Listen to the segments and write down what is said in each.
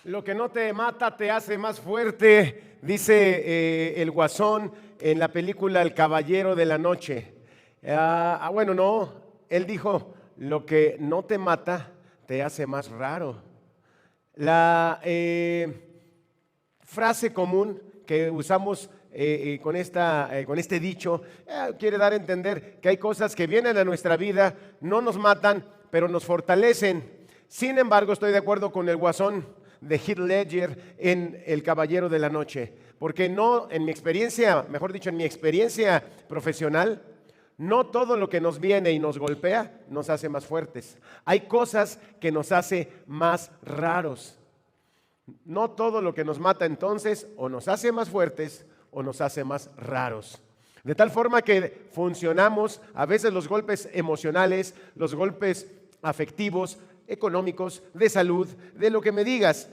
Lo que no te mata te hace más fuerte, dice el Guasón en la película El Caballero de la Noche. Bueno, no, él dijo, lo que no te mata te hace más raro. La frase común que usamos con este dicho quiere dar a entender que hay cosas que vienen a nuestra vida, no nos matan, pero nos fortalecen. Sin embargo, estoy de acuerdo con el Guasón de Heath Ledger en El Caballero de la Noche, porque no, en mi experiencia, mejor dicho, en mi experiencia profesional, no todo lo que nos viene y nos golpea nos hace más fuertes. Hay cosas que nos hace más raros. No todo lo que nos mata entonces o nos hace más fuertes o nos hace más raros. De tal forma que funcionamos, a veces los golpes emocionales, los golpes afectivos, económicos, de salud, de lo que me digas,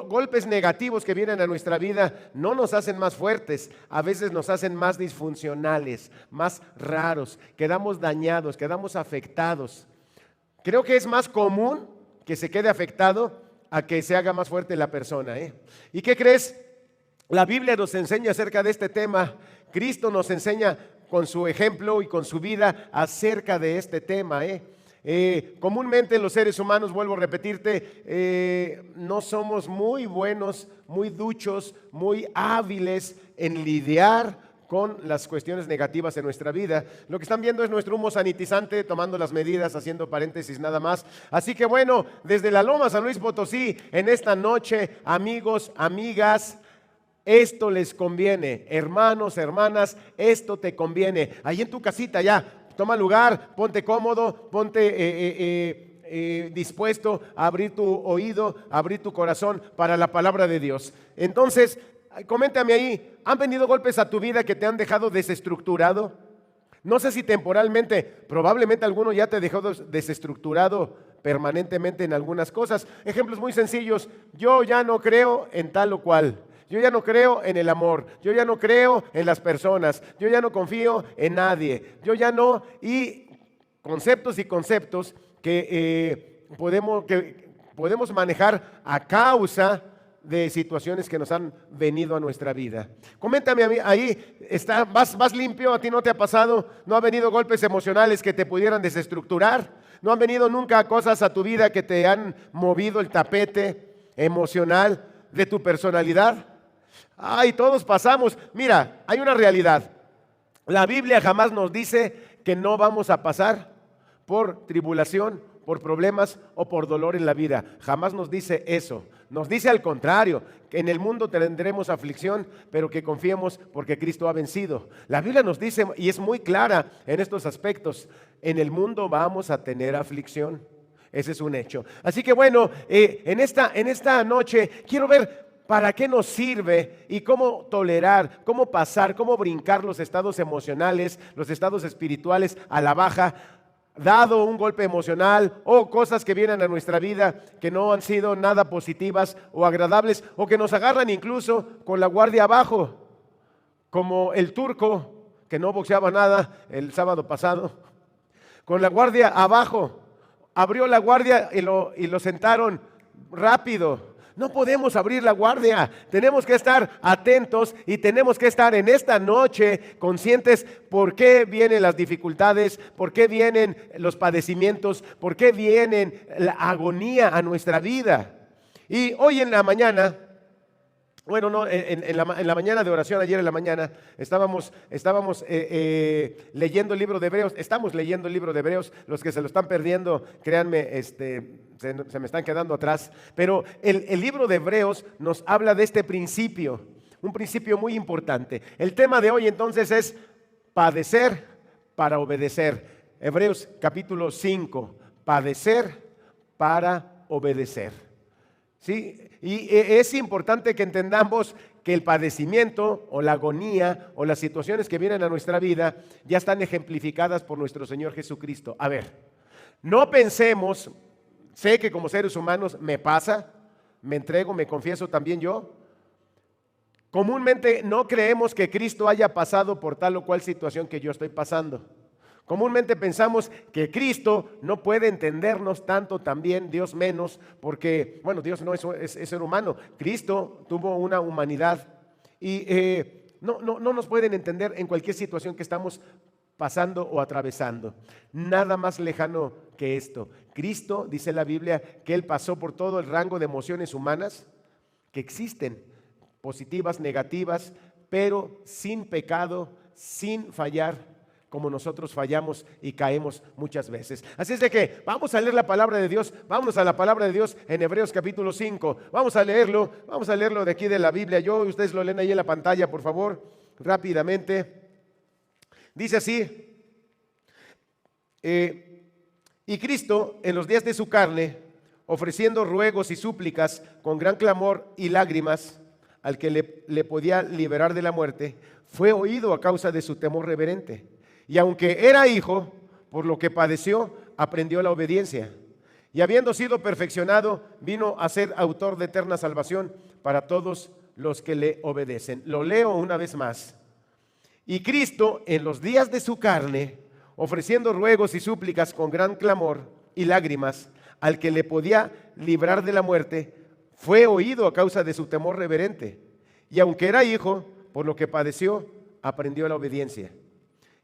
golpes negativos que vienen a nuestra vida no nos hacen más fuertes, a veces nos hacen más disfuncionales, más raros, quedamos dañados, quedamos afectados. Creo que es más común que se quede afectado a que se haga más fuerte la persona, ¿Y qué crees? La Biblia nos enseña acerca de este tema. Cristo nos enseña con su ejemplo y con su vida acerca de este tema, comúnmente los seres humanos, vuelvo a repetirte, no somos muy buenos, muy duchos, muy hábiles en lidiar con las cuestiones negativas en nuestra vida. Lo que están viendo es nuestro humo sanitizante, tomando las medidas, haciendo paréntesis nada más. Así que bueno, desde la Loma San Luis Potosí, en esta noche, amigos, amigas, esto les conviene, hermanos, hermanas, esto te conviene. Ahí en tu casita ya, toma lugar, ponte cómodo, ponte dispuesto a abrir tu oído, a abrir tu corazón para la palabra de Dios. Entonces, coméntame ahí, ¿han venido golpes a tu vida que te han dejado desestructurado? No sé si temporalmente, probablemente alguno ya te dejó desestructurado permanentemente en algunas cosas. Ejemplos muy sencillos, yo ya no creo en tal o cual. Yo ya no creo en el amor, yo ya no creo en las personas, yo ya no confío en nadie, yo ya no, y conceptos y conceptos que podemos manejar a causa de situaciones que nos han venido a nuestra vida. Coméntame ahí, ¿vas limpio? ¿A ti no te ha pasado? ¿No han venido golpes emocionales que te pudieran desestructurar? ¿No han venido nunca cosas a tu vida que te han movido el tapete emocional de tu personalidad? Ay, todos pasamos. Mira, hay una realidad. La Biblia jamás nos dice que no vamos a pasar por tribulación, por problemas o por dolor en la vida. Jamás nos dice eso. Nos dice al contrario, que en el mundo tendremos aflicción, pero que confiemos porque Cristo ha vencido. La Biblia nos dice, y es muy clara en estos aspectos, en el mundo vamos a tener aflicción. Ese es un hecho. Así que bueno, en esta noche quiero ver ¿para qué nos sirve y cómo tolerar, cómo pasar, cómo brincar los estados emocionales, los estados espirituales a la baja, dado un golpe emocional o cosas que vienen a nuestra vida que no han sido nada positivas o agradables o que nos agarran incluso con la guardia abajo, como el turco que no boxeaba nada el sábado pasado, con la guardia abajo, abrió la guardia y lo sentaron rápido. No podemos abrir la guardia, tenemos que estar atentos y tenemos que estar en esta noche conscientes por qué vienen las dificultades, por qué vienen los padecimientos, por qué vienen la agonía a nuestra vida. Y hoy en la mañana, bueno, no, en la mañana de oración, ayer en la mañana, estábamos leyendo el libro de Hebreos, estamos leyendo el libro de Hebreos, los que se lo están perdiendo, créanme, se me están quedando atrás, pero el libro de Hebreos nos habla de este principio, un principio muy importante. El tema de hoy entonces es padecer para obedecer. Hebreos capítulo 5, padecer para obedecer. ¿Sí? Y es importante que entendamos que el padecimiento o la agonía o las situaciones que vienen a nuestra vida ya están ejemplificadas por nuestro Señor Jesucristo. A ver, no pensemos, sé que como seres humanos me pasa, me entrego, me confieso también yo. Comúnmente no creemos que Cristo haya pasado por tal o cual situación que yo estoy pasando. Comúnmente pensamos que Cristo no puede entendernos tanto, también Dios menos, porque, bueno, Dios no es ser humano. Cristo tuvo una humanidad y no nos pueden entender en cualquier situación que estamos pasando o atravesando. Nada más lejano que esto. Cristo, dice la Biblia, que Él pasó por todo el rango de emociones humanas que existen, positivas, negativas, pero sin pecado, sin fallar, como nosotros fallamos y caemos muchas veces. Así es de que vamos a leer la palabra de Dios. Vámonos a la palabra de Dios en Hebreos capítulo 5. Vamos a leerlo de aquí de la Biblia. Ustedes lo leen ahí en la pantalla, por favor, rápidamente. Dice así: y Cristo en los días de su carne, ofreciendo ruegos y súplicas con gran clamor y lágrimas al que le podía liberar de la muerte, fue oído a causa de su temor reverente. Y aunque era hijo, por lo que padeció, aprendió la obediencia. Y habiendo sido perfeccionado, vino a ser autor de eterna salvación para todos los que le obedecen. Lo leo una vez más. Y Cristo, en los días de su carne, ofreciendo ruegos y súplicas con gran clamor y lágrimas al que le podía librar de la muerte, fue oído a causa de su temor reverente. Y aunque era hijo, por lo que padeció, aprendió la obediencia.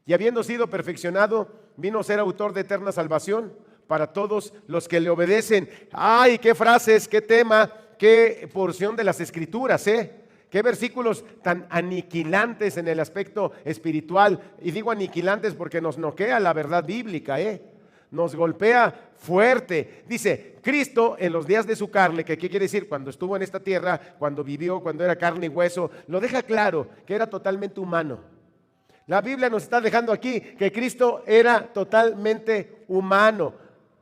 Y habiendo sido perfeccionado, vino a ser autor de eterna salvación para todos los que le obedecen. ¡Ay, qué frases, qué tema, qué porción de las Escrituras, qué versículos tan aniquilantes en el aspecto espiritual! Y digo aniquilantes porque nos noquea la verdad bíblica, nos golpea fuerte. Dice, Cristo en los días de su carne, que ¿qué quiere decir? Cuando estuvo en esta tierra, cuando vivió, cuando era carne y hueso, lo deja claro que era totalmente humano. La Biblia nos está dejando aquí que Cristo era totalmente humano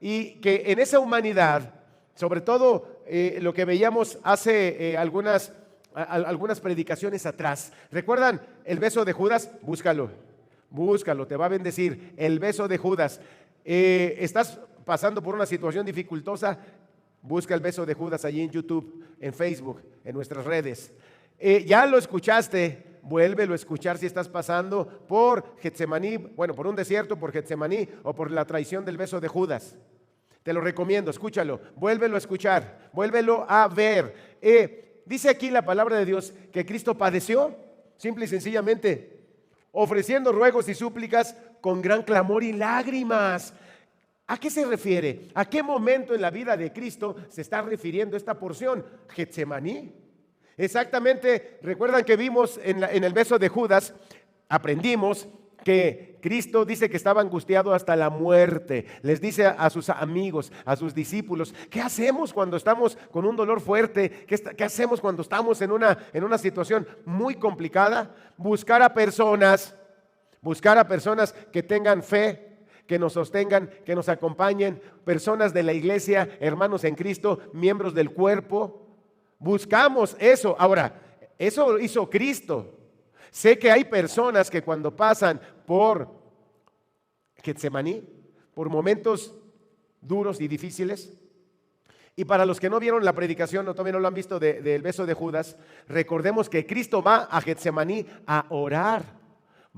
y que en esa humanidad, sobre todo lo que veíamos hace algunas predicaciones atrás. ¿Recuerdan el beso de Judas? Búscalo, te va a bendecir. El beso de Judas. ¿Estás pasando por una situación dificultosa? Busca el beso de Judas allí en YouTube, en Facebook, en nuestras redes. Ya lo escuchaste, vuélvelo a escuchar si estás pasando por Getsemaní, por un desierto, por Getsemaní o por la traición del beso de Judas. Te lo recomiendo, escúchalo, vuélvelo a escuchar, vuélvelo a ver. Dice aquí la palabra de Dios que Cristo padeció, simple y sencillamente, ofreciendo ruegos y súplicas con gran clamor y lágrimas. ¿A qué se refiere? ¿A qué momento en la vida de Cristo se está refiriendo esta porción? Getsemaní. Exactamente, recuerdan que vimos en el beso de Judas, aprendimos que Cristo dice que estaba angustiado hasta la muerte. Les dice a sus amigos, a sus discípulos, ¿qué hacemos cuando estamos con un dolor fuerte? ¿Qué hacemos cuando estamos en una situación muy complicada? Buscar a personas que tengan fe, que nos sostengan, que nos acompañen, personas de la iglesia, hermanos en Cristo, miembros del cuerpo. Buscamos eso. Ahora, eso hizo Cristo. Sé que hay personas que cuando pasan por Getsemaní, por momentos duros y difíciles, y para los que no vieron la predicación o todavía no lo han visto del beso de Judas, recordemos que Cristo va a Getsemaní a orar,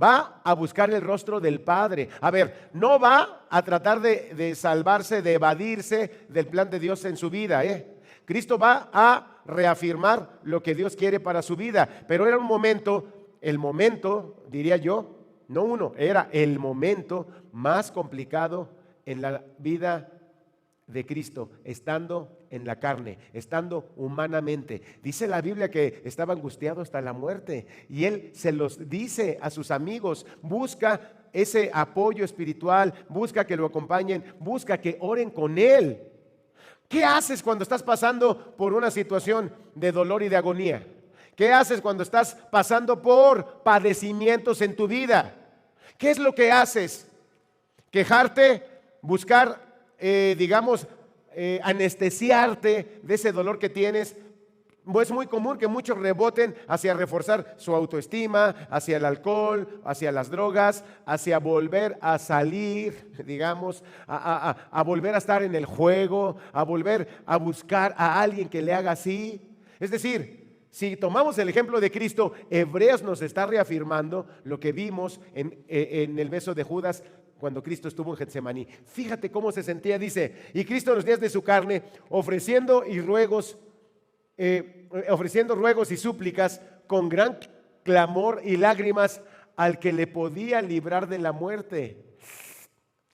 va a buscar el rostro del Padre. A ver, no va a tratar de salvarse, de evadirse del plan de Dios en su vida, Cristo va a reafirmar lo que Dios quiere para su vida, pero era el momento, diría yo, era el momento más complicado en la vida de Cristo, estando en la carne, estando humanamente. Dice la Biblia que estaba angustiado hasta la muerte y Él se los dice a sus amigos, busca ese apoyo espiritual, busca que lo acompañen, busca que oren con Él. ¿Qué haces cuando estás pasando por una situación de dolor y de agonía? ¿Qué haces cuando estás pasando por padecimientos en tu vida? ¿Qué es lo que haces? ¿Quejarte? ¿Buscar, anestesiarte de ese dolor que tienes? Es muy común que muchos reboten hacia reforzar su autoestima, hacia el alcohol, hacia las drogas, hacia volver a salir, a volver a estar en el juego, a volver a buscar a alguien que le haga así. Es decir, si tomamos el ejemplo de Cristo, Hebreos nos está reafirmando lo que vimos en el beso de Judas cuando Cristo estuvo en Getsemaní. Fíjate cómo se sentía, dice, y Cristo en los días de su carne, ofreciendo ruegos y súplicas con gran clamor y lágrimas al que le podía librar de la muerte.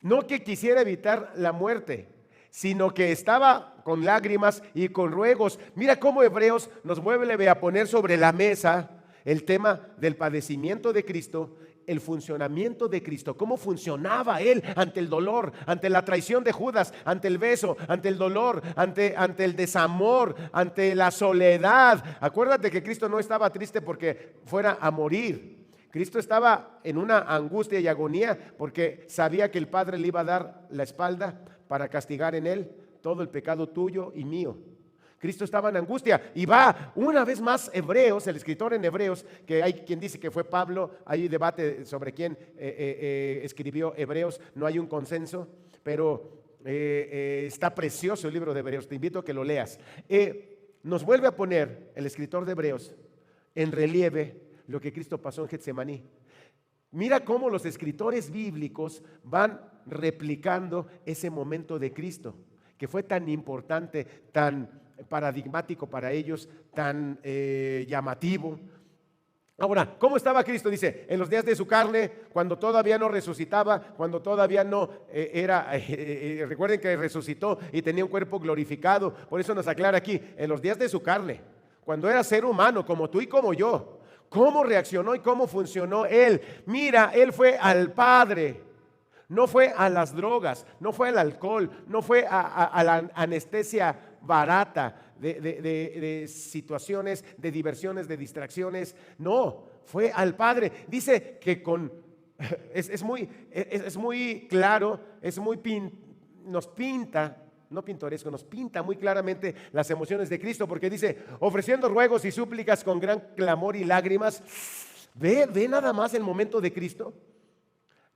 No que quisiera evitar la muerte, sino que estaba con lágrimas y con ruegos. Mira cómo Hebreos nos vuelve a poner sobre la mesa el tema del padecimiento de Cristo, el funcionamiento de Cristo, cómo funcionaba Él ante el dolor, ante la traición de Judas, ante el beso, ante el dolor, ante el desamor, ante la soledad. Acuérdate que Cristo no estaba triste porque fuera a morir. Cristo estaba en una angustia y agonía porque sabía que el Padre le iba a dar la espalda para castigar en Él todo el pecado tuyo y mío. Cristo estaba en angustia y va una vez más Hebreos, el escritor en Hebreos, que hay quien dice que fue Pablo, hay debate sobre quién escribió Hebreos, no hay un consenso, pero está precioso el libro de Hebreos, te invito a que lo leas. Nos vuelve a poner el escritor de Hebreos en relieve lo que Cristo pasó en Getsemaní. Mira cómo los escritores bíblicos van replicando ese momento de Cristo, que fue tan importante, tan paradigmático para ellos, tan llamativo. Ahora, ¿cómo estaba Cristo? Dice, en los días de su carne, cuando todavía no resucitaba, cuando todavía no recuerden que resucitó y tenía un cuerpo glorificado, por eso nos aclara aquí, en los días de su carne, cuando era ser humano, como tú y como yo. ¿Cómo reaccionó y cómo funcionó Él? Mira, Él fue al Padre, no fue a las drogas, no fue al alcohol, no fue a la anestesia barata de situaciones, de diversiones, de distracciones. No, fue al Padre. Dice que es muy claro, nos pinta, no pintoresco, nos pinta muy claramente las emociones de Cristo, porque dice, ofreciendo ruegos y súplicas con gran clamor y lágrimas. Ve nada más el momento de Cristo.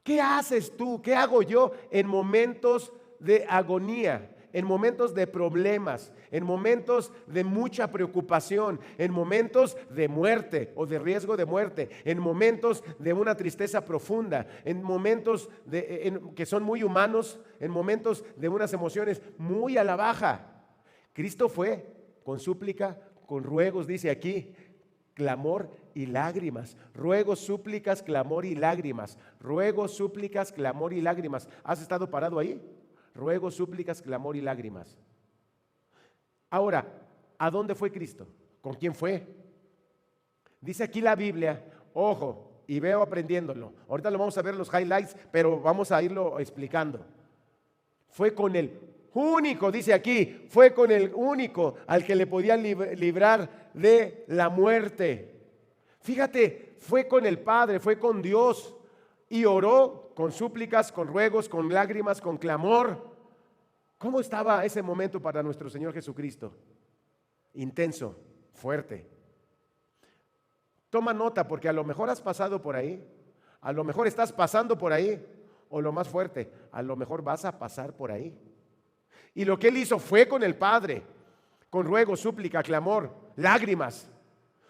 ¿Qué haces tú? ¿Qué hago yo en momentos de agonía? En momentos de problemas, en momentos de mucha preocupación, en momentos de muerte o de riesgo de muerte, en momentos de una tristeza profunda, en momentos que son muy humanos, en momentos de unas emociones muy a la baja. Cristo fue con súplica, con ruegos, dice aquí, clamor y lágrimas. Ruegos, súplicas, clamor y lágrimas. Ruegos, súplicas, clamor y lágrimas. ¿Has estado parado ahí? Ruegos, súplicas, clamor y lágrimas. Ahora, ¿a dónde fue Cristo? ¿Con quién fue? Dice aquí la Biblia, ojo, y veo aprendiéndolo. Ahorita lo vamos a ver los highlights, pero vamos a irlo explicando. Fue con el único, dice aquí, fue con el único al que le podía librar de la muerte. Fíjate, fue con el Padre, fue con Dios y oró con súplicas, con ruegos, con lágrimas, con clamor. ¿Cómo estaba ese momento para nuestro Señor Jesucristo? Intenso, fuerte. Toma nota, porque a lo mejor has pasado por ahí, a lo mejor estás pasando por ahí, o lo más fuerte, a lo mejor vas a pasar por ahí. Y lo que Él hizo fue con el Padre, con ruego, súplica, clamor, lágrimas.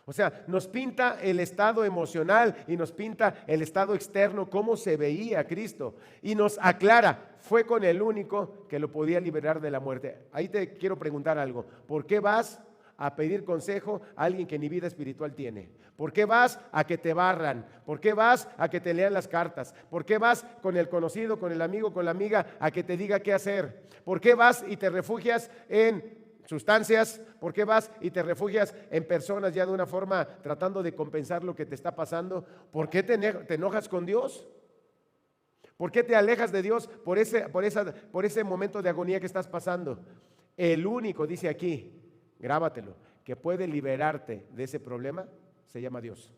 O sea, nos pinta el estado emocional y nos pinta el estado externo, cómo se veía Cristo. Y nos aclara, fue con el único que lo podía liberar de la muerte. Ahí te quiero preguntar algo. ¿Por qué vas a pedir consejo a alguien que ni vida espiritual tiene? ¿Por qué vas a que te barran? ¿Por qué vas a que te lean las cartas? ¿Por qué vas con el conocido, con el amigo, con la amiga a que te diga qué hacer? ¿Por qué vas y te refugias en sustancias? ¿Por qué vas y te refugias en personas ya de una forma tratando de compensar lo que te está pasando? ¿Por qué te enojas con Dios? ¿Por qué te alejas de Dios por ese momento de agonía que estás pasando? El único, dice aquí, grábatelo, que puede liberarte de ese problema se llama Dios,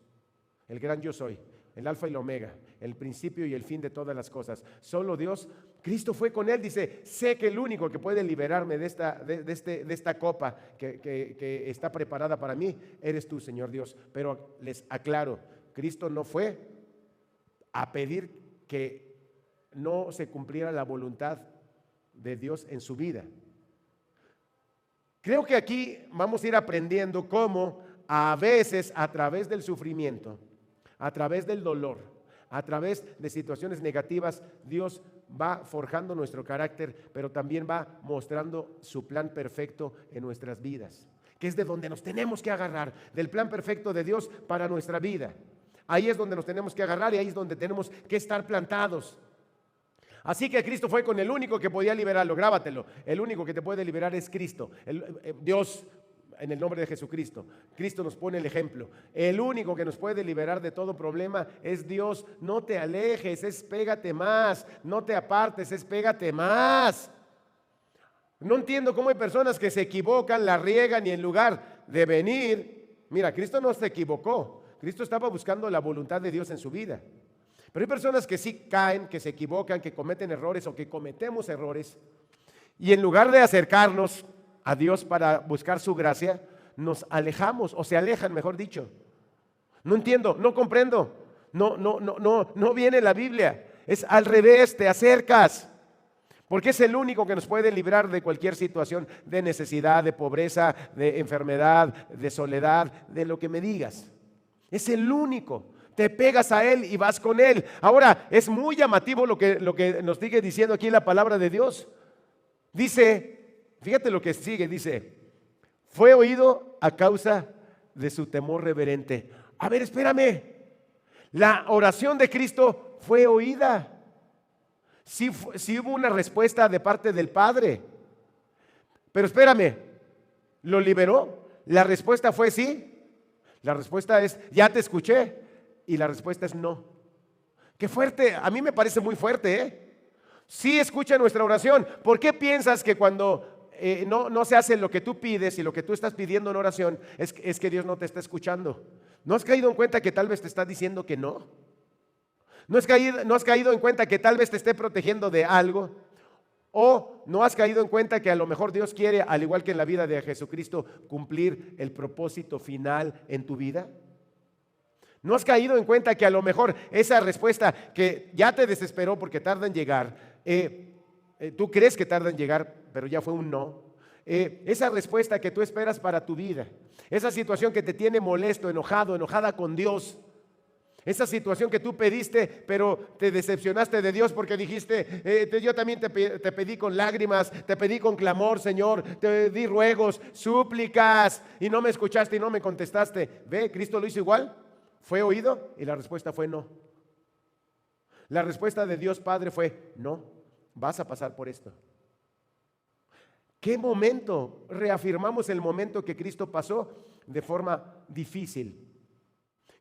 el gran yo soy, el alfa y el omega, el principio y el fin de todas las cosas. Solo Dios. Cristo fue con él, dice, sé que el único que puede liberarme de esta copa que está preparada para mí, eres tú, Señor Dios. Pero les aclaro, Cristo no fue a pedir que no se cumpliera la voluntad de Dios en su vida. Creo que aquí vamos a ir aprendiendo cómo a veces a través del sufrimiento, a través del dolor, A través de situaciones negativas, Dios va forjando nuestro carácter, pero también va mostrando su plan perfecto en nuestras vidas, que es de donde nos tenemos que agarrar, del plan perfecto de Dios para nuestra vida. Ahí es donde nos tenemos que agarrar y ahí es donde tenemos que estar plantados. Así que Cristo fue con el único que podía liberarlo, grábatelo, el único que te puede liberar es Cristo, Dios. En el nombre de Jesucristo, Cristo nos pone el ejemplo. El único que nos puede liberar de todo problema es Dios. No te alejes, es pégate más. No te apartes, es pégate más. No entiendo cómo hay personas que se equivocan, la riegan y en lugar de venir, mira, Cristo no se equivocó. Cristo estaba buscando la voluntad de Dios en su vida. Pero hay personas que sí caen, que se equivocan, que cometen errores o que cometemos errores. Y en lugar de acercarnos a Dios para buscar su gracia, nos alejamos o se alejan, mejor dicho. No entiendo, no comprendo, no viene en la Biblia. Es al revés, te acercas. Porque es el único que nos puede librar de cualquier situación de necesidad, de pobreza, de enfermedad, de soledad, de lo que me digas. Es el único. Te pegas a Él y vas con Él. Ahora, es muy llamativo lo que nos sigue diciendo aquí la palabra de Dios. Dice, fíjate lo que sigue, dice, fue oído a causa de su temor reverente. A ver, espérame, la oración de Cristo fue oída. Sí hubo una respuesta de parte del Padre. Pero espérame, ¿lo liberó? La respuesta fue sí. La respuesta es, ya te escuché. Y la respuesta es no. Qué fuerte, a mí me parece muy fuerte, ¿eh? Sí escucha nuestra oración. ¿Por qué piensas que cuando no se hace lo que tú pides y lo que tú estás pidiendo en oración es que Dios no te está escuchando? ¿No has caído en cuenta que tal vez te está diciendo que no? ¿No has caído en cuenta que tal vez te esté protegiendo de algo? ¿O no has caído en cuenta que a lo mejor Dios quiere, al igual que en la vida de Jesucristo, cumplir el propósito final en tu vida? ¿No has caído en cuenta que a lo mejor esa respuesta que ya te desesperó porque tarda en llegar, tú crees que tarda en llegar, pero ya fue un no? Esa respuesta que tú esperas para tu vida, esa situación que te tiene molesto, enojada con Dios, esa situación que tú pediste, pero te decepcionaste de Dios porque dijiste, yo también te pedí con lágrimas, te pedí con clamor, Señor, te di ruegos, súplicas, y no me escuchaste y no me contestaste. Ve, Cristo lo hizo igual. ¿Fue oído? Y la respuesta fue no. La respuesta de Dios Padre fue no, vas a pasar por esto. ¿Qué momento? Reafirmamos el momento que Cristo pasó de forma difícil.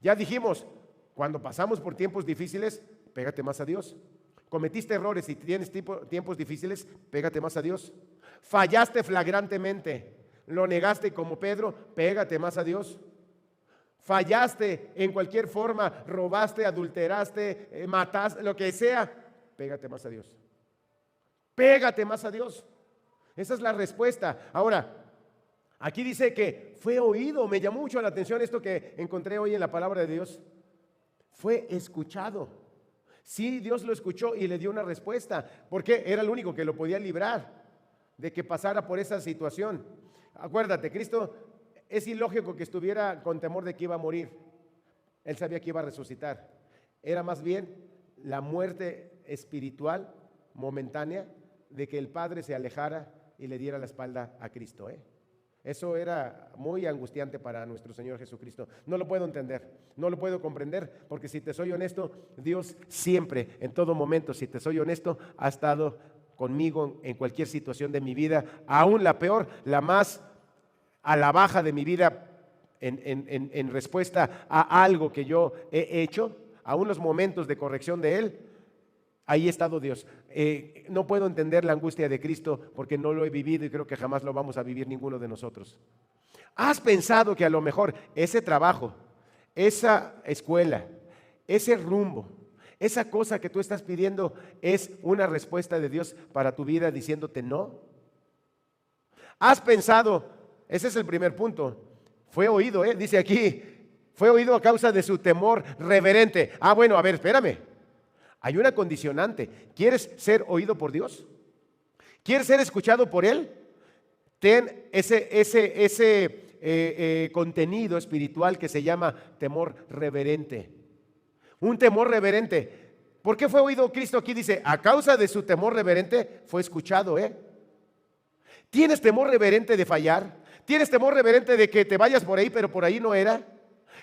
Ya dijimos, cuando pasamos por tiempos difíciles, pégate más a Dios. Cometiste errores y tienes tiempos difíciles, pégate más a Dios. Fallaste flagrantemente, lo negaste como Pedro, pégate más a Dios. Fallaste en cualquier forma, robaste, adulteraste, mataste, lo que sea, pégate más a Dios. Pégate más a Dios. Esa es la respuesta. Ahora, aquí dice que fue oído. Me llamó mucho la atención esto que encontré hoy en la palabra de Dios. Fue escuchado. Sí, Dios lo escuchó y le dio una respuesta, porque era el único que lo podía librar de que pasara por esa situación. Acuérdate, Cristo es ilógico que estuviera con temor de que iba a morir. Él sabía que iba a resucitar. Era más bien la muerte espiritual momentánea de que el Padre se alejara y le diera la espalda a Cristo. Eso era muy angustiante para nuestro Señor Jesucristo. No lo puedo entender, no lo puedo comprender, porque si te soy honesto, Dios siempre, en todo momento, si te soy honesto, ha estado conmigo en cualquier situación de mi vida, aún la peor, la más a la baja de mi vida, en respuesta a algo que yo he hecho, aún los momentos de corrección de Él, ahí ha estado Dios. No puedo entender la angustia de Cristo porque no lo he vivido y creo que jamás lo vamos a vivir ninguno de nosotros. ¿Has pensado que a lo mejor ese trabajo, esa escuela, ese rumbo, esa cosa que tú estás pidiendo es una respuesta de Dios para tu vida diciéndote no? ¿Has pensado? Ese es el primer punto. Fue oído, dice aquí, fue oído a causa de su temor reverente. Bueno, a ver, espérame. Hay una condicionante. ¿Quieres ser oído por Dios? ¿Quieres ser escuchado por Él? Ten ese contenido espiritual que se llama temor reverente. un temor reverente. ¿Por qué fue oído Cristo aquí? Dice, a causa de su temor reverente fue escuchado, ¿Tienes temor reverente de fallar? ¿Tienes temor reverente de que te vayas por ahí, pero por ahí no era?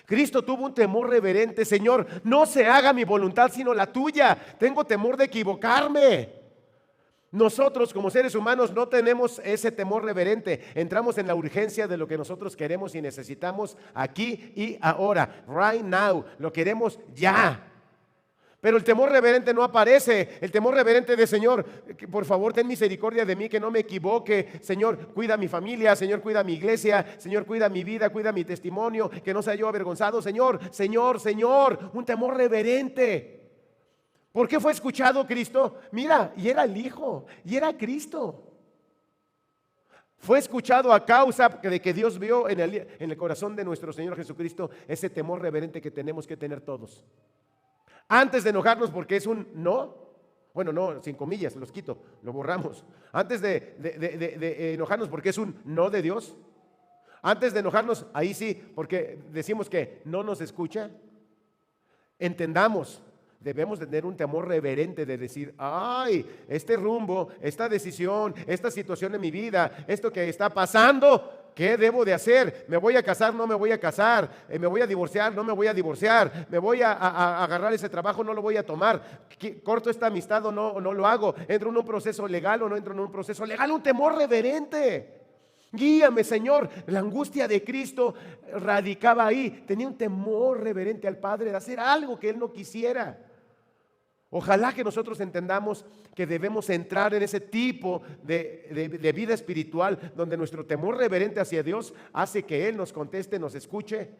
Cristo tuvo un temor reverente. Señor, no se haga mi voluntad sino la tuya. Tengo temor de equivocarme. Nosotros como seres humanos no tenemos ese temor reverente. Entramos en la urgencia de lo que nosotros queremos y necesitamos aquí y ahora. Right now. Lo queremos ya. Pero el temor reverente no aparece. El temor reverente de Señor, por favor ten misericordia de mí, que no me equivoque. Señor, cuida mi familia. Señor, cuida mi iglesia. Señor, cuida mi vida, cuida mi testimonio, que no sea yo avergonzado. Señor, un temor reverente. ¿Por qué fue escuchado Cristo? Mira, y era el Hijo, y era Cristo. Fue escuchado a causa de que Dios vio en el corazón de nuestro Señor Jesucristo ese temor reverente que tenemos que tener todos. Antes de enojarnos porque es un no, bueno, no, sin comillas, los quito, lo borramos. Antes de enojarnos porque es un no de Dios. Antes de enojarnos, ahí sí, porque decimos que no nos escucha. Entendamos, debemos tener un temor reverente de decir, ay, este rumbo, esta decisión, esta situación en mi vida, esto que está pasando, ¿qué debo de hacer? ¿Me voy a casar? ¿No me voy a casar? ¿Me voy a divorciar? ¿No me voy a divorciar? ¿Me voy a agarrar ese trabajo? ¿No lo voy a tomar? ¿Corto esta amistad o no lo hago? ¿Entro en un proceso legal o no entro en un proceso legal? Un temor reverente. Guíame, Señor. La angustia de Cristo radicaba ahí. Tenía un temor reverente al Padre de hacer algo que Él no quisiera. Ojalá que nosotros entendamos que debemos entrar en ese tipo de vida espiritual donde nuestro temor reverente hacia Dios hace que Él nos conteste, nos escuche,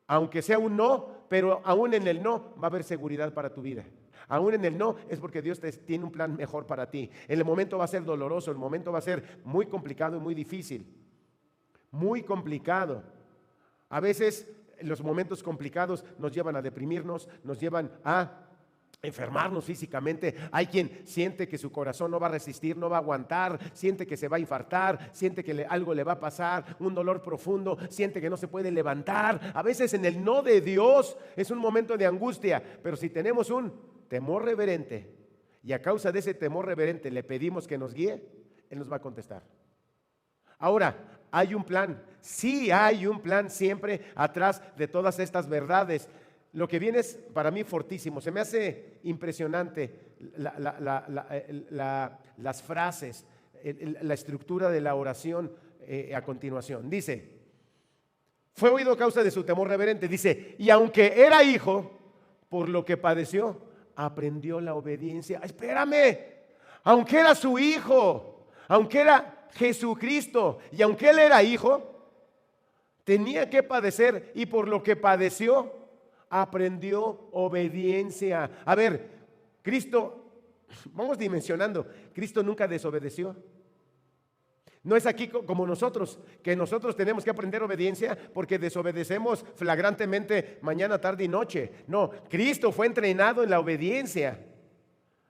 aunque sea un no, pero aún en el no va a haber seguridad para tu vida. Aún en el no es porque Dios tiene un plan mejor para ti. En el momento va a ser doloroso, el momento va a ser muy complicado y muy difícil. Muy complicado. A veces los momentos complicados nos llevan a deprimirnos, nos llevan a enfermarnos físicamente. Hay quien siente que su corazón no va a resistir, no va a aguantar, siente que se va a infartar, siente que algo le va a pasar, un dolor profundo, siente que no se puede levantar. A veces en el no de Dios es un momento de angustia, pero si tenemos un temor reverente y a causa de ese temor reverente le pedimos que nos guíe, Él nos va a contestar. Ahora, hay un plan, sí hay un plan siempre atrás de todas estas verdades. Lo que viene es para mí fortísimo. Se me hace impresionante las frases, la estructura de la oración a continuación. Dice, fue oído a causa de su temor reverente. Dice, y aunque era hijo, por lo que padeció, aprendió la obediencia. Espérame, aunque era su hijo, aunque era Jesucristo y aunque Él era hijo, tenía que padecer y por lo que padeció, aprendió obediencia. A ver, Cristo, vamos dimensionando, Cristo nunca desobedeció. No es aquí como nosotros, que nosotros tenemos que aprender obediencia porque desobedecemos flagrantemente mañana, tarde y noche. No, Cristo fue entrenado en la obediencia.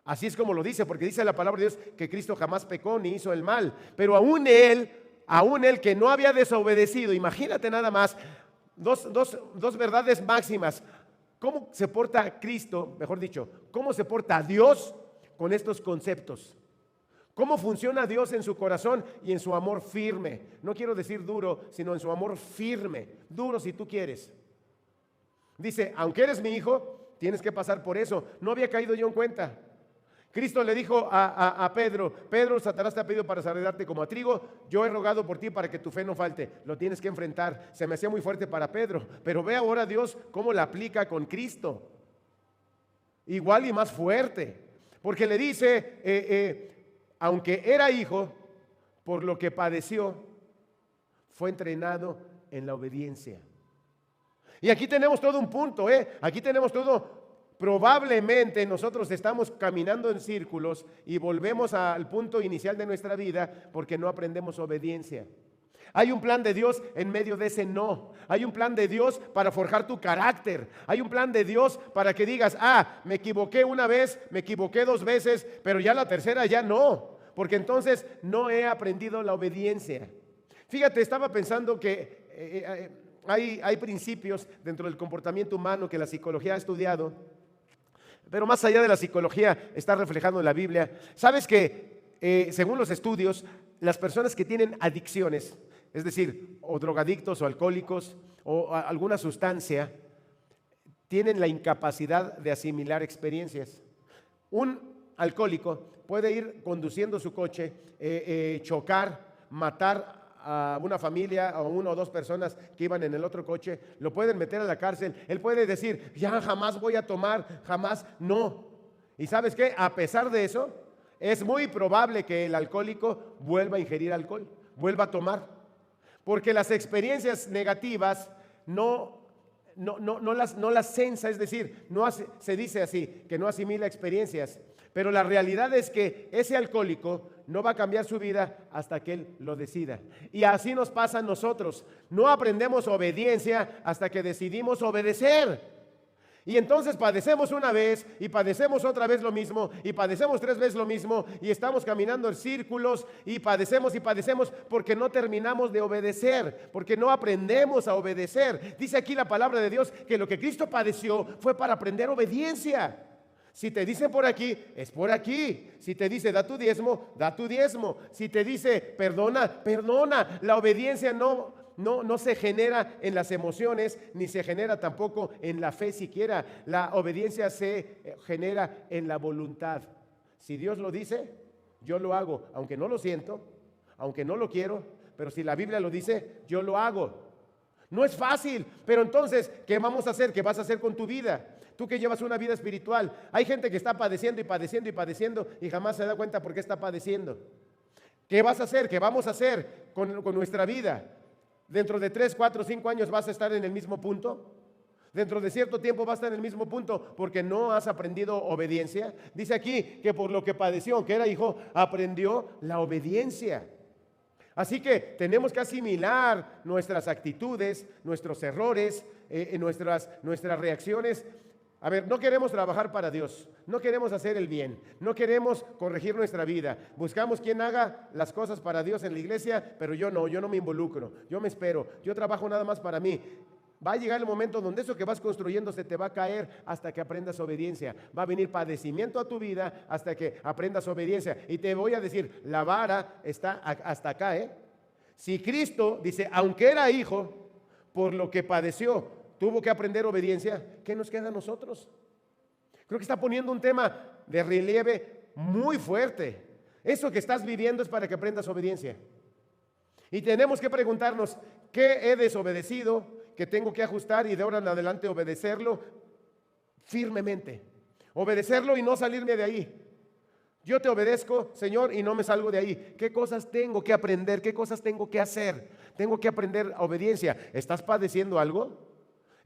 Así es como lo dice, porque dice la palabra de Dios que Cristo jamás pecó ni hizo el mal. Pero aún él que no había desobedecido, imagínate nada más, dos verdades máximas. ¿Cómo se porta Cristo, mejor dicho, cómo se porta Dios con estos conceptos? ¿Cómo funciona Dios en su corazón y en su amor firme? No quiero decir duro, sino en su amor firme. Duro si tú quieres. Dice, aunque eres mi hijo, tienes que pasar por eso. No había caído yo en cuenta. Cristo le dijo a Pedro, Pedro, Satanás te ha pedido para desarreglarte como a trigo, yo he rogado por ti para que tu fe no falte, lo tienes que enfrentar. Se me hacía muy fuerte para Pedro, pero ve ahora Dios cómo la aplica con Cristo. Igual y más fuerte, porque le dice, aunque era hijo, por lo que padeció, fue entrenado en la obediencia. Y aquí tenemos todo un punto, aquí tenemos todo. Probablemente nosotros estamos caminando en círculos y volvemos al punto inicial de nuestra vida porque no aprendemos obediencia. Hay un plan de Dios en medio de ese no. Hay un plan de Dios para forjar tu carácter. Hay un plan de Dios para que digas, me equivoqué una vez, me equivoqué 2 veces, pero ya la tercera ya no, porque entonces no he aprendido la obediencia. Fíjate, estaba pensando que hay principios dentro del comportamiento humano que la psicología ha estudiado Pero más allá de la psicología, está reflejado en la Biblia. ¿Sabes que según los estudios, las personas que tienen adicciones, es decir, o drogadictos o alcohólicos o alguna sustancia, tienen la incapacidad de asimilar experiencias? Un alcohólico puede ir conduciendo su coche, chocar, matar a una familia o una o dos personas que iban en el otro coche, lo pueden meter a la cárcel. Él puede decir, ya jamás voy a tomar, jamás, no. ¿Y sabes qué? A pesar de eso, es muy probable que el alcohólico vuelva a ingerir alcohol, vuelva a tomar, porque las experiencias negativas no las sensa, es decir, se dice así, que no asimila experiencias. Pero la realidad es que ese alcohólico no va a cambiar su vida hasta que él lo decida. Y así nos pasa a nosotros. No aprendemos obediencia hasta que decidimos obedecer. Y entonces padecemos una vez y padecemos otra vez lo mismo y padecemos 3 veces lo mismo y estamos caminando en círculos y padecemos porque no terminamos de obedecer, porque no aprendemos a obedecer. Dice aquí la palabra de Dios que lo que Cristo padeció fue para aprender obediencia. Si te dice por aquí, es por aquí. Si te dice da tu diezmo, da tu diezmo. Si te dice perdona, perdona. La obediencia no se genera en las emociones, ni se genera tampoco en la fe siquiera. La obediencia se genera en la voluntad. Si Dios lo dice, yo lo hago, aunque no lo siento, aunque no lo quiero, pero si la Biblia lo dice, yo lo hago. No es fácil, pero entonces, ¿qué vamos a hacer? ¿Qué vas a hacer con tu vida? Tú que llevas una vida espiritual, hay gente que está padeciendo y padeciendo y padeciendo y jamás se da cuenta por qué está padeciendo. ¿Qué vas a hacer? ¿Qué vamos a hacer con nuestra vida? ¿Dentro de 3, 4, 5 años vas a estar en el mismo punto? ¿Dentro de cierto tiempo vas a estar en el mismo punto porque no has aprendido obediencia? Dice aquí que por lo que padeció, que era hijo, aprendió la obediencia. Así que tenemos que asimilar nuestras actitudes, nuestros errores, nuestras reacciones. A ver, no queremos trabajar para Dios, no queremos hacer el bien, no queremos corregir nuestra vida. Buscamos quien haga las cosas para Dios en la iglesia, pero yo no me involucro, yo me espero, yo trabajo nada más para mí. Va a llegar el momento donde eso que vas construyendo se te va a caer hasta que aprendas obediencia. Va a venir padecimiento a tu vida hasta que aprendas obediencia. Y te voy a decir, la vara está hasta acá, Si Cristo, dice, aunque era hijo, por lo que padeció, tuvo que aprender obediencia, ¿qué nos queda a nosotros? Creo que está poniendo un tema de relieve muy fuerte. Eso que estás viviendo es para que aprendas obediencia. Y tenemos que preguntarnos, ¿qué he desobedecido? Que tengo que ajustar y de ahora en adelante obedecerlo firmemente. Obedecerlo y no salirme de ahí. Yo te obedezco, Señor, y no me salgo de ahí. ¿Qué cosas tengo que aprender? ¿Qué cosas tengo que hacer? Tengo que aprender obediencia. ¿Estás padeciendo algo?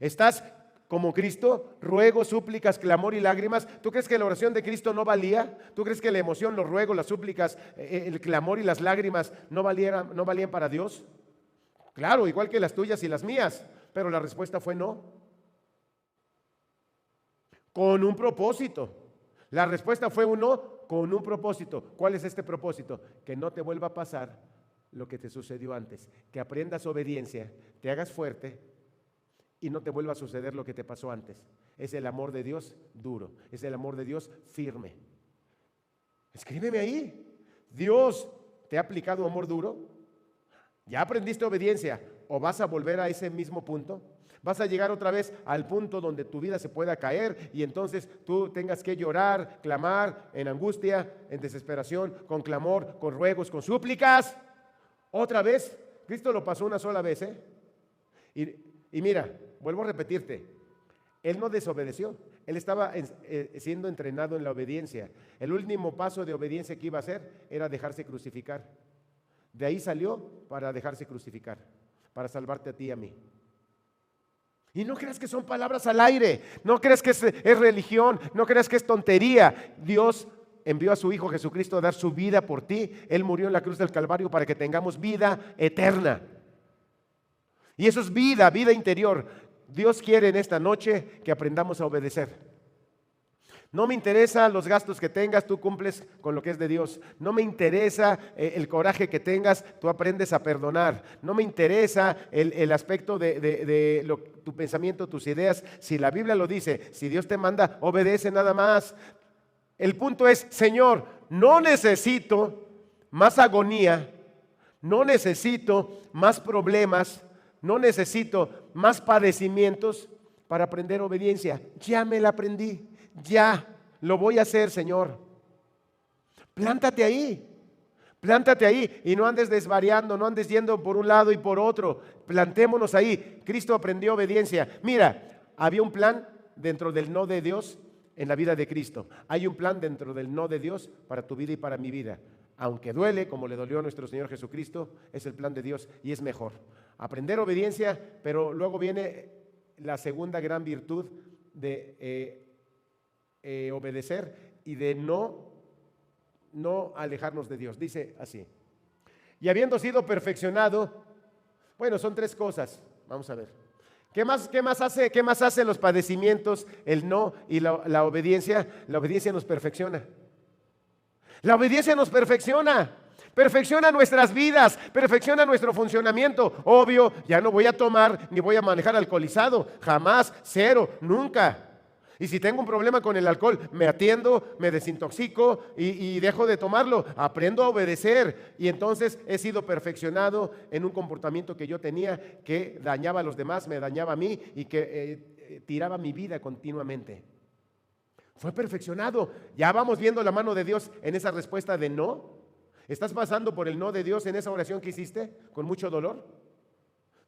¿Estás como Cristo? Ruegos, súplicas, clamor y lágrimas. ¿Tú crees que la oración de Cristo no valía? ¿Tú crees que la emoción, los ruegos, las súplicas, el clamor y las lágrimas no valían para Dios? Claro, igual que las tuyas y las mías. Pero la respuesta fue no. Con un propósito. La respuesta fue un no con un propósito. ¿Cuál es este propósito? Que no te vuelva a pasar lo que te sucedió antes. Que aprendas obediencia, te hagas fuerte y no te vuelva a suceder lo que te pasó antes. Es el amor de Dios duro. Es el amor de Dios firme. Escríbeme ahí. ¿Dios te ha aplicado amor duro? ¿Ya aprendiste obediencia? ¿O vas a volver a ese mismo punto? ¿Vas a llegar otra vez al punto donde tu vida se pueda caer y entonces tú tengas que llorar, clamar en angustia, en desesperación, con clamor, con ruegos, con súplicas? ¿Otra vez? Cristo lo pasó una sola vez, Y mira, vuelvo a repetirte, Él no desobedeció. Él estaba siendo entrenado en la obediencia. El último paso de obediencia que iba a hacer era dejarse crucificar. De ahí salió para dejarse crucificar, para salvarte a ti y a mí. Y no creas que son palabras al aire, no creas que es religión, no creas que es tontería. Dios envió a su Hijo Jesucristo a dar su vida por ti. Él murió en la cruz del Calvario para que tengamos vida eterna. Y eso es vida, vida interior. Dios quiere en esta noche que aprendamos a obedecer. No me interesa los gastos que tengas, tú cumples con lo que es de Dios. No me interesa el coraje que tengas, tú aprendes a perdonar. No me interesa el aspecto de tu pensamiento, tus ideas. Si la Biblia lo dice, si Dios te manda, obedece nada más. El punto es, Señor, no necesito más agonía, no necesito más problemas, no necesito más padecimientos para aprender obediencia. Ya me la aprendí. Ya, lo voy a hacer, Señor. Plántate ahí y no andes desvariando, no andes yendo por un lado y por otro. Plantémonos ahí. Cristo aprendió obediencia. Mira, había un plan dentro del no de Dios en la vida de Cristo. Hay un plan dentro del no de Dios para tu vida y para mi vida. Aunque duele, como le dolió a nuestro Señor Jesucristo, es el plan de Dios y es mejor. Aprender obediencia, pero luego viene la segunda gran virtud de obedecer y de no alejarnos de Dios. Dice así: y habiendo sido perfeccionado, bueno, son tres cosas. Vamos a ver. ¿Qué más hace los padecimientos, el no y la obediencia? La obediencia nos perfecciona. La obediencia nos perfecciona. Perfecciona nuestras vidas, perfecciona nuestro funcionamiento. Obvio, ya no voy a tomar ni voy a manejar alcoholizado. Jamás, cero, nunca. Y si tengo un problema con el alcohol, me atiendo, me desintoxico y dejo de tomarlo. Aprendo a obedecer y entonces he sido perfeccionado en un comportamiento que yo tenía que dañaba a los demás, me dañaba a mí y que tiraba mi vida continuamente. Fue perfeccionado. Ya vamos viendo la mano de Dios en esa respuesta de no. ¿Estás pasando por el no de Dios en esa oración que hiciste con mucho dolor?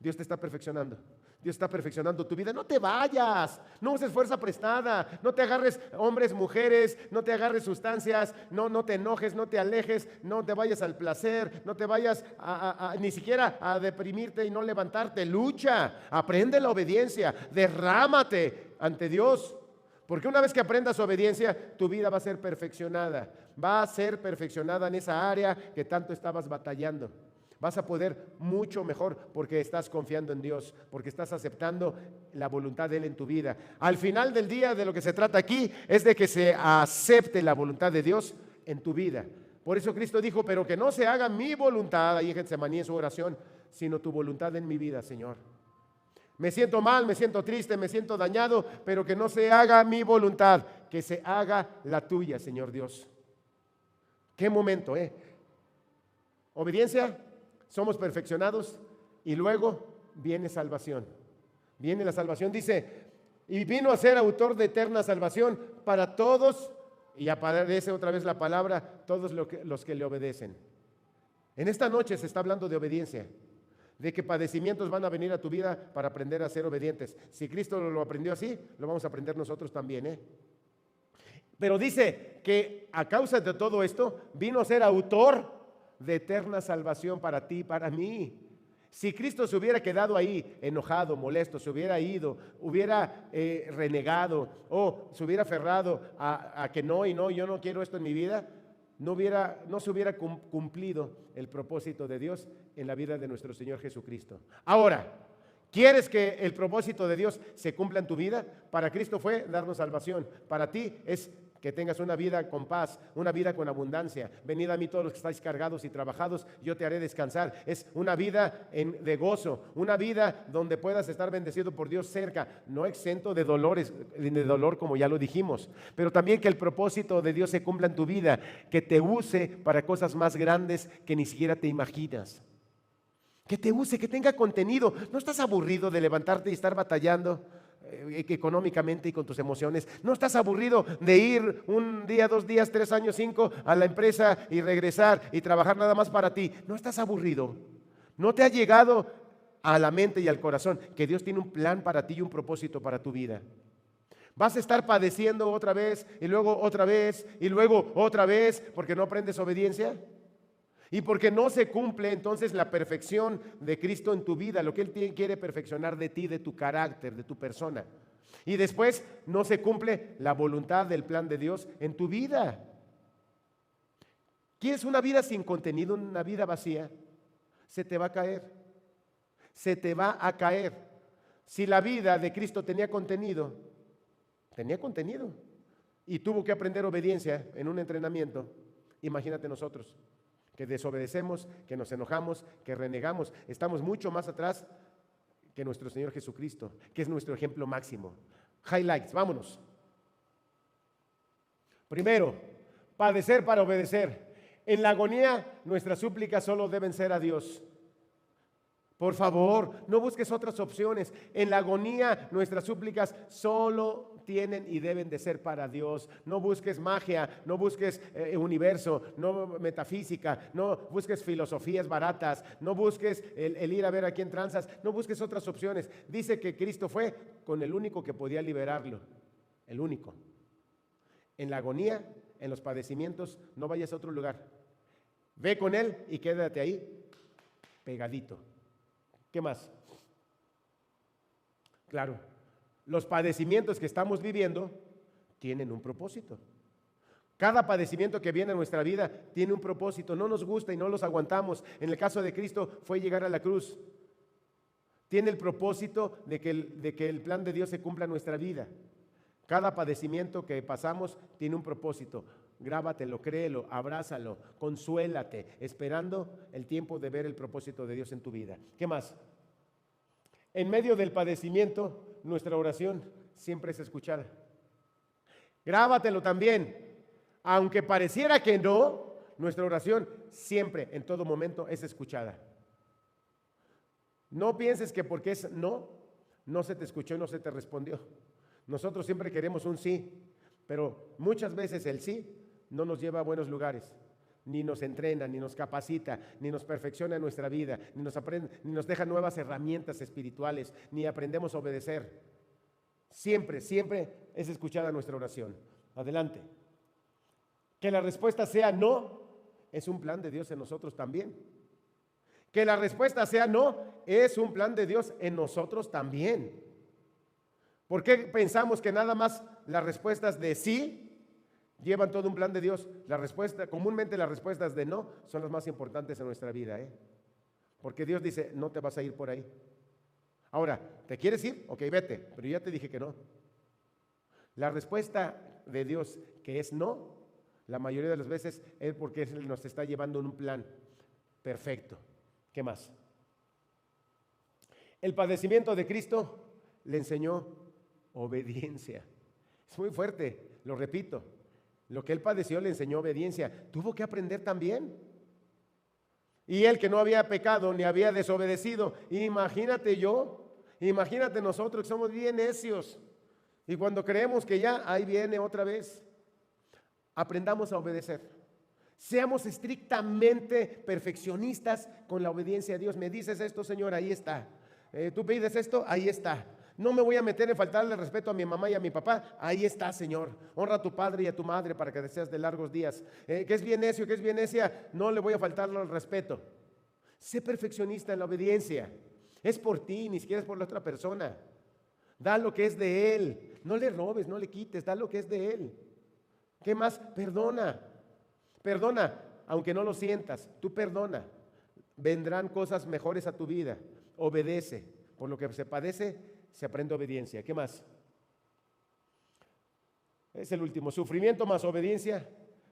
Dios te está perfeccionando. Dios está perfeccionando tu vida. No te vayas, no uses fuerza prestada, no te agarres hombres, mujeres, no te agarres sustancias, no te enojes, no te alejes, no te vayas al placer, no te vayas ni siquiera a deprimirte y no levantarte. Lucha, aprende la obediencia, derrámate ante Dios. Porque una vez que aprendas obediencia, tu vida va a ser perfeccionada. Va a ser perfeccionada en esa área que tanto estabas batallando. Vas a poder mucho mejor porque estás confiando en Dios, porque estás aceptando la voluntad de Él en tu vida. Al final del día, de lo que se trata aquí es de que se acepte la voluntad de Dios en tu vida. Por eso Cristo dijo, pero que no se haga mi voluntad, ahí en Getsemaní en su oración, sino tu voluntad en mi vida, Señor. Me siento mal, me siento triste, me siento dañado, pero que no se haga mi voluntad, que se haga la tuya, Señor Dios. Qué momento, Obediencia, somos perfeccionados y luego viene salvación. Viene la salvación, dice, y vino a ser autor de eterna salvación para todos, y aparece otra vez la palabra, todos los que le obedecen. En esta noche se está hablando de obediencia, de que padecimientos van a venir a tu vida para aprender a ser obedientes. Si Cristo lo aprendió así, lo vamos a aprender nosotros también, Pero dice que a causa de todo esto, vino a ser autor de eterna salvación para ti y para mí. Si Cristo se hubiera quedado ahí enojado, molesto, se hubiera ido, hubiera renegado o se hubiera aferrado a que no y no, yo no quiero esto en mi vida, no se hubiera cumplido el propósito de Dios en la vida de nuestro Señor Jesucristo. Ahora, ¿quieres que el propósito de Dios se cumpla en tu vida? Para Cristo fue darnos salvación. Para ti es que tengas una vida con paz, una vida con abundancia. Venid a mí todos los que estáis cargados y trabajados, yo te haré descansar. Es una vida de gozo, una vida donde puedas estar bendecido por Dios cerca, no exento de dolores, de dolor como ya lo dijimos, pero también que el propósito de Dios se cumpla en tu vida, que te use para cosas más grandes que ni siquiera te imaginas. Que te use, que tenga contenido. ¿No estás aburrido de levantarte y estar batallando económicamente y con tus emociones? ¿No estás aburrido de ir un día, 2 días, 3 años, 5 a la empresa y regresar y trabajar nada más para ti? ¿No estás aburrido? ¿No te ha llegado a la mente y al corazón que Dios tiene un plan para ti y un propósito para tu vida? ¿Vas a estar padeciendo otra vez y luego otra vez y luego otra vez porque no aprendes obediencia? Y porque no se cumple entonces la perfección de Cristo en tu vida, lo que Él quiere perfeccionar de ti, de tu carácter, de tu persona. Y después no se cumple la voluntad del plan de Dios en tu vida. ¿Quieres una vida sin contenido, una vida vacía? Se te va a caer. Se te va a caer. Si la vida de Cristo tenía contenido. y tuvo que aprender obediencia en un entrenamiento, imagínate nosotros, que desobedecemos, que nos enojamos, que renegamos. Estamos mucho más atrás que nuestro Señor Jesucristo, que es nuestro ejemplo máximo. Highlights, vámonos. Primero, padecer para obedecer. En la agonía, nuestras súplicas solo deben ser a Dios. Por favor, no busques otras opciones. En la agonía, nuestras súplicas solo tienen y deben de ser para Dios. No busques magia, no busques universo, no metafísica, no busques filosofías baratas, no busques el ir a ver a quién tranzas, no busques otras opciones. Dice que Cristo fue con el único que podía liberarlo, el único. En la agonía, en los padecimientos, no vayas a otro lugar. Ve con Él y quédate ahí, pegadito. ¿Qué más? Claro, los padecimientos que estamos viviendo tienen un propósito. Cada padecimiento que viene a nuestra vida tiene un propósito. No nos gusta y no los aguantamos. En el caso de Cristo fue llegar a la cruz. Tiene el propósito de que el plan de Dios se cumpla en nuestra vida. Cada padecimiento que pasamos tiene un propósito. Grábatelo, créelo, abrázalo, consuélate, esperando el tiempo de ver el propósito de Dios en tu vida. ¿Qué más? En medio del padecimiento, nuestra oración siempre es escuchada. Grábatelo también. Aunque pareciera que no, nuestra oración siempre, en todo momento, es escuchada. No pienses que porque es no, no se te escuchó y no se te respondió. Nosotros siempre queremos un sí, pero muchas veces el sí no nos lleva a buenos lugares, ni nos entrena, ni nos capacita, ni nos perfecciona en nuestra vida, ni nos deja nuevas herramientas espirituales, ni aprendemos a obedecer. Siempre, siempre es escuchada nuestra oración. Adelante. Que la respuesta sea no, es un plan de Dios en nosotros también. Que la respuesta sea no, es un plan de Dios en nosotros también. ¿Por qué pensamos que nada más las respuestas de sí llevan todo un plan de Dios? Comúnmente las respuestas de no son las más importantes en nuestra vida, porque Dios dice, no te vas a ir por ahí. Ahora, ¿te quieres ir? Ok, vete, pero ya te dije que no. La respuesta de Dios que es no, la mayoría de las veces es porque Él nos está llevando en un plan perfecto. ¿Qué más? El padecimiento de Cristo le enseñó obediencia. Es muy fuerte, lo repito. Lo que Él padeció le enseñó obediencia. Tuvo que aprender también. Y Él que no había pecado ni había desobedecido. Imagínate nosotros que somos bien necios. Y cuando creemos que ya, ahí viene otra vez. Aprendamos a obedecer. Seamos estrictamente perfeccionistas con la obediencia a Dios. Me dices esto, Señor, ahí está. Tú pides esto, ahí está. No me voy a meter en faltarle respeto a mi mamá y a mi papá. Ahí está, Señor. Honra a tu padre y a tu madre para que deseas de largos días. Que es bien necio, que es bien necia, no le voy a faltarle el respeto. Sé perfeccionista en la obediencia. Es por ti, ni siquiera es por la otra persona. Da lo que es de Él. No le robes, no le quites, da lo que es de Él. ¿Qué más? Perdona. Perdona, aunque no lo sientas. Tú perdona. Vendrán cosas mejores a tu vida. Obedece. Por lo que se padece, se aprende obediencia. ¿Qué más? Es el último. Sufrimiento más obediencia,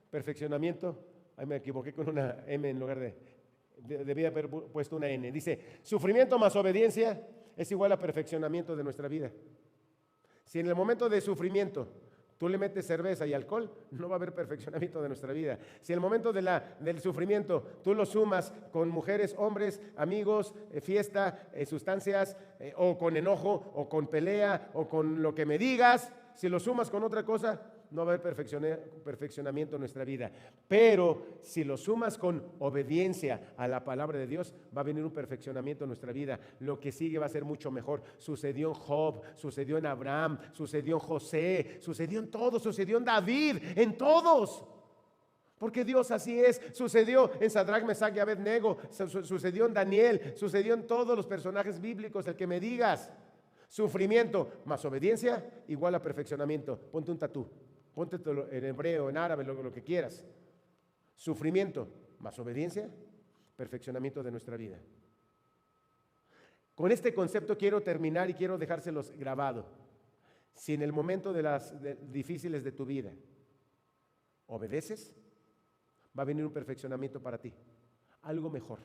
perfeccionamiento. Ahí me equivoqué con una M en lugar debía haber puesto una N. Dice, sufrimiento más obediencia es igual a perfeccionamiento de nuestra vida. Si en el momento de sufrimiento tú le metes cerveza y alcohol, no va a haber perfeccionamiento de nuestra vida. Si en el momento del sufrimiento tú lo sumas con mujeres, hombres, amigos, fiesta, sustancias, o con enojo, o con pelea, o con lo que me digas, si lo sumas con otra cosa, no va a haber perfeccionamiento en nuestra vida. Pero si lo sumas con obediencia a la palabra de Dios, va a venir un perfeccionamiento en nuestra vida. Lo que sigue va a ser mucho mejor. Sucedió en Job, sucedió en Abraham, sucedió en José, sucedió en todos, sucedió en David, en todos. Porque Dios así es. Sucedió en Sadrach, Mesach y Abednego, sucedió en Daniel, sucedió en todos los personajes bíblicos, el que me digas. Sufrimiento más obediencia igual a perfeccionamiento. Ponte un tatú. Ponte en hebreo, en árabe, lo que quieras. Sufrimiento más obediencia, perfeccionamiento de nuestra vida. Con este concepto quiero terminar y quiero dejárselos grabado. Si en el momento difíciles de tu vida obedeces, va a venir un perfeccionamiento para ti, algo mejor.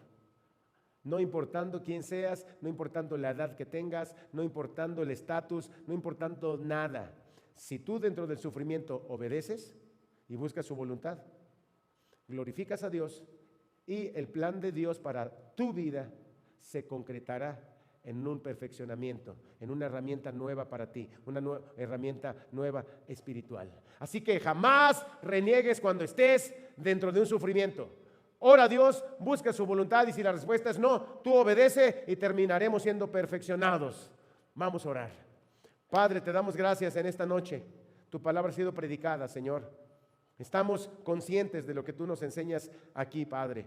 No importando quién seas, no importando la edad que tengas, no importando el estatus, no importando nada. Si tú dentro del sufrimiento obedeces y buscas su voluntad, glorificas a Dios y el plan de Dios para tu vida se concretará en un perfeccionamiento, en una herramienta nueva para ti, una herramienta nueva espiritual. Así que jamás reniegues cuando estés dentro de un sufrimiento. Ora a Dios, busca su voluntad y si la respuesta es no, tú obedece y terminaremos siendo perfeccionados. Vamos a orar. Padre, te damos gracias en esta noche. Tu palabra ha sido predicada, Señor. Estamos conscientes de lo que tú nos enseñas aquí, Padre.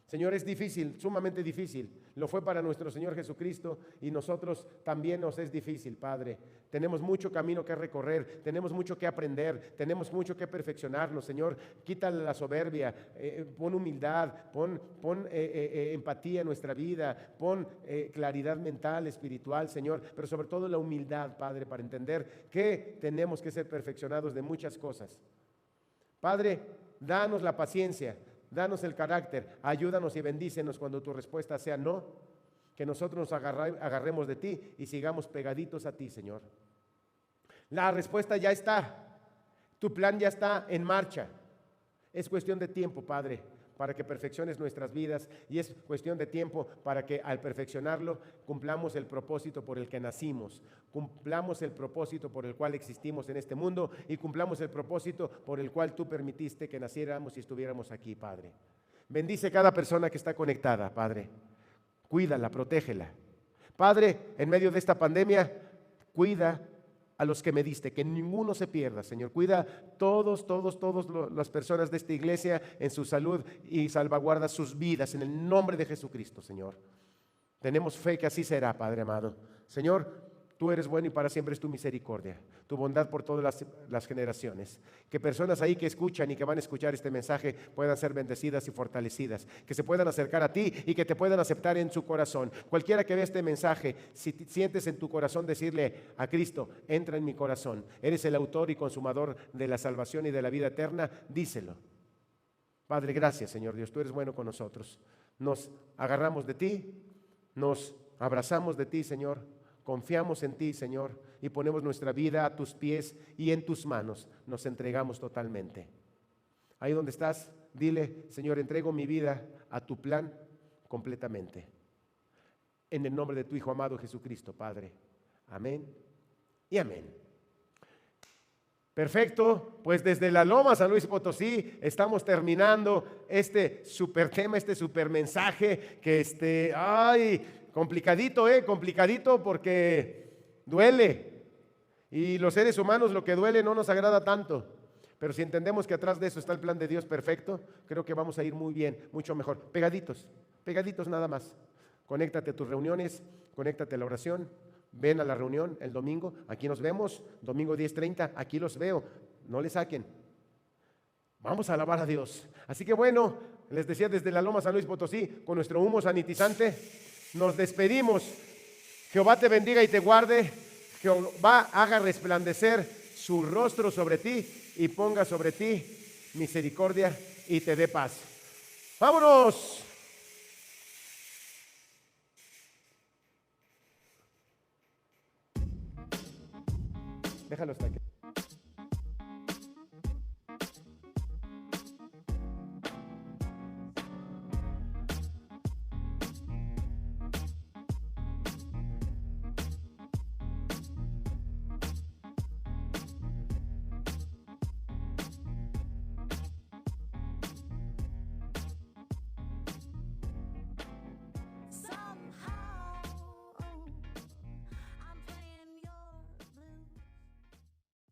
Señor, es difícil, sumamente difícil. Lo fue para nuestro Señor Jesucristo y nosotros también nos es difícil, Padre. Tenemos mucho camino que recorrer, tenemos mucho que aprender, tenemos mucho que perfeccionarnos, Señor. Quítale la soberbia, pon humildad, pon empatía en nuestra vida, pon claridad mental, espiritual, Señor, pero sobre todo la humildad, Padre, para entender que tenemos que ser perfeccionados de muchas cosas. Padre, danos la paciencia. Danos el carácter, ayúdanos y bendícenos cuando tu respuesta sea no, que nosotros nos agarremos de ti y sigamos pegaditos a ti, Señor. La respuesta ya está, tu plan ya está en marcha. Es cuestión de tiempo, Padre, para que perfecciones nuestras vidas y es cuestión de tiempo para que al perfeccionarlo cumplamos el propósito por el que nacimos, cumplamos el propósito por el cual existimos en este mundo y cumplamos el propósito por el cual tú permitiste que naciéramos y estuviéramos aquí, Padre. Bendice cada persona que está conectada, Padre. Cuídala, protégela. Padre, en medio de esta pandemia, cuida a los que me diste, que ninguno se pierda, Señor. Cuida todas las personas de esta iglesia en su salud y salvaguarda sus vidas en el nombre de Jesucristo, Señor. Tenemos fe que así será, Padre amado. Señor, tú eres bueno y para siempre es tu misericordia, tu bondad por todas las generaciones. Que personas ahí que escuchan y que van a escuchar este mensaje puedan ser bendecidas y fortalecidas, que se puedan acercar a ti y que te puedan aceptar en su corazón. Cualquiera que vea este mensaje, si sientes en tu corazón decirle a Cristo, entra en mi corazón, eres el autor y consumador de la salvación y de la vida eterna, díselo. Padre, gracias, Señor Dios, tú eres bueno con nosotros. Nos agarramos de ti, nos abrazamos de ti, Señor. Confiamos en ti, Señor, y ponemos nuestra vida a tus pies y en tus manos nos entregamos totalmente. Ahí donde estás, dile, Señor, entrego mi vida a tu plan completamente. En el nombre de tu Hijo amado Jesucristo, Padre. Amén y amén. Perfecto, pues desde la Loma San Luis Potosí estamos terminando este super tema, este super mensaje que complicadito porque duele. Y los seres humanos lo que duele no nos agrada tanto. Pero si entendemos que atrás de eso está el plan de Dios perfecto, creo que vamos a ir muy bien, mucho mejor. Pegaditos nada más. Conéctate a tus reuniones, conéctate a la oración. Ven a la reunión el domingo, aquí nos vemos, domingo 10:30, aquí los veo, no le saquen. Vamos a alabar a Dios. Así que bueno, les decía desde la Loma San Luis Potosí, con nuestro humo sanitizante, nos despedimos. Jehová te bendiga y te guarde, Jehová haga resplandecer su rostro sobre ti y ponga sobre ti misericordia y te dé paz. ¡Vámonos! Déjalo hasta aquí.